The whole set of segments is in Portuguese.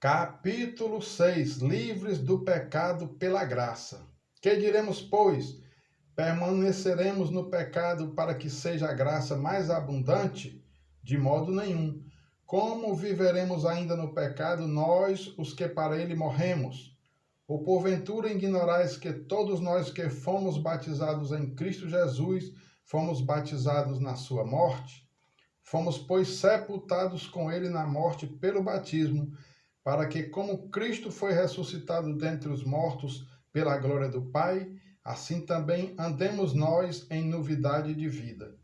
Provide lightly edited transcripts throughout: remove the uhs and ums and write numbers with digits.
Capítulo 6: Livres do pecado pela graça. Que diremos, pois? Permaneceremos no pecado para que seja a graça mais abundante? De modo nenhum. Como viveremos ainda no pecado, nós, os que para ele morremos? Ou porventura ignorais que todos nós que fomos batizados em Cristo Jesus, fomos batizados na sua morte? Fomos, pois, sepultados com ele na morte pelo batismo, para que, como Cristo foi ressuscitado dentre os mortos pela glória do Pai, assim também andemos nós em novidade de vida.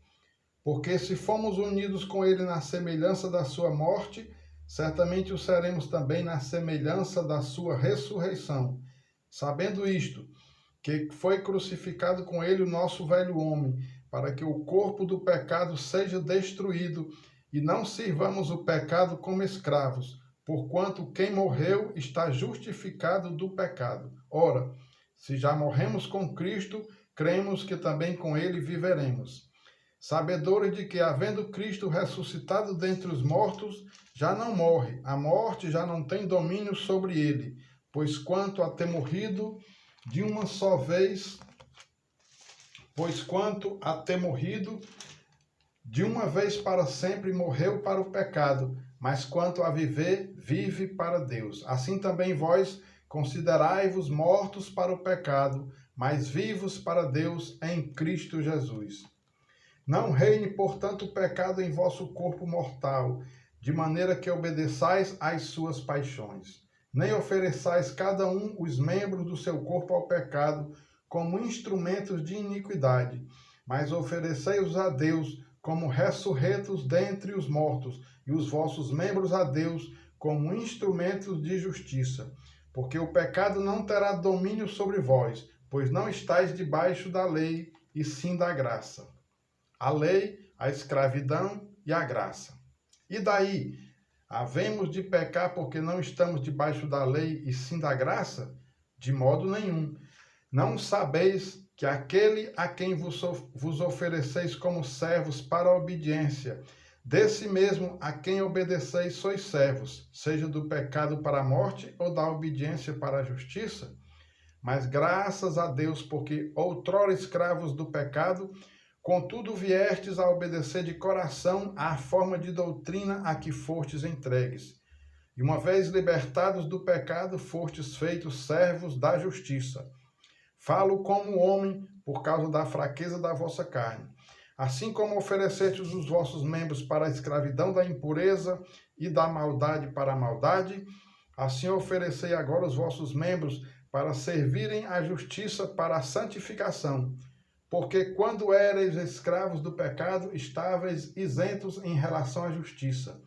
Porque se fomos unidos com ele na semelhança da sua morte, certamente o seremos também na semelhança da sua ressurreição. Sabendo isto, que foi crucificado com ele o nosso velho homem, para que o corpo do pecado seja destruído, e não sirvamos o pecado como escravos, porquanto quem morreu está justificado do pecado. Ora, se já morremos com Cristo, cremos que também com ele viveremos. Sabedores de que, havendo Cristo ressuscitado dentre os mortos, já não morre, a morte já não tem domínio sobre ele, pois quanto a ter morrido de uma só vez, de uma vez para sempre morreu para o pecado, mas quanto a viver, vive para Deus. Assim também vós considerai-vos mortos para o pecado, mas vivos para Deus em Cristo Jesus. Não reine, portanto, o pecado em vosso corpo mortal, de maneira que obedeçais às suas paixões. Nem ofereçais cada um os membros do seu corpo ao pecado como instrumentos de iniquidade, mas oferecei-os a Deus como ressurretos dentre os mortos, e os vossos membros a Deus como instrumentos de justiça. Porque o pecado não terá domínio sobre vós, pois não estáis debaixo da lei, e sim da graça. A lei, a escravidão e a graça. E daí? Havemos de pecar porque não estamos debaixo da lei e sim da graça? De modo nenhum. Não sabeis que aquele a quem vos ofereceis como servos para a obediência, desse mesmo a quem obedeceis sois servos, seja do pecado para a morte ou da obediência para a justiça? Mas graças a Deus, porque outrora escravos do pecado, contudo viestes a obedecer de coração à forma de doutrina a que fostes entregues. E uma vez libertados do pecado, fostes feitos servos da justiça. Falo como homem por causa da fraqueza da vossa carne. Assim como oferecestes os vossos membros para a escravidão da impureza e da maldade para a maldade, assim oferecei agora os vossos membros para servirem à justiça para a santificação. Porque quando éreis escravos do pecado, estáveis isentos em relação à justiça.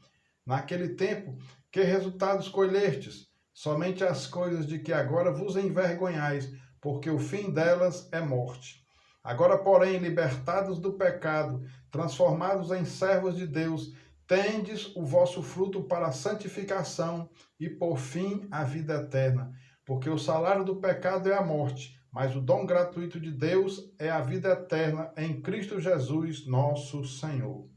Naquele tempo, que resultados colhestes? Somente as coisas de que agora vos envergonhais, porque o fim delas é morte. Agora, porém, libertados do pecado, transformados em servos de Deus, tendes o vosso fruto para a santificação e, por fim, a vida eterna. Porque o salário do pecado é a morte, mas o dom gratuito de Deus é a vida eterna em Cristo Jesus, nosso Senhor.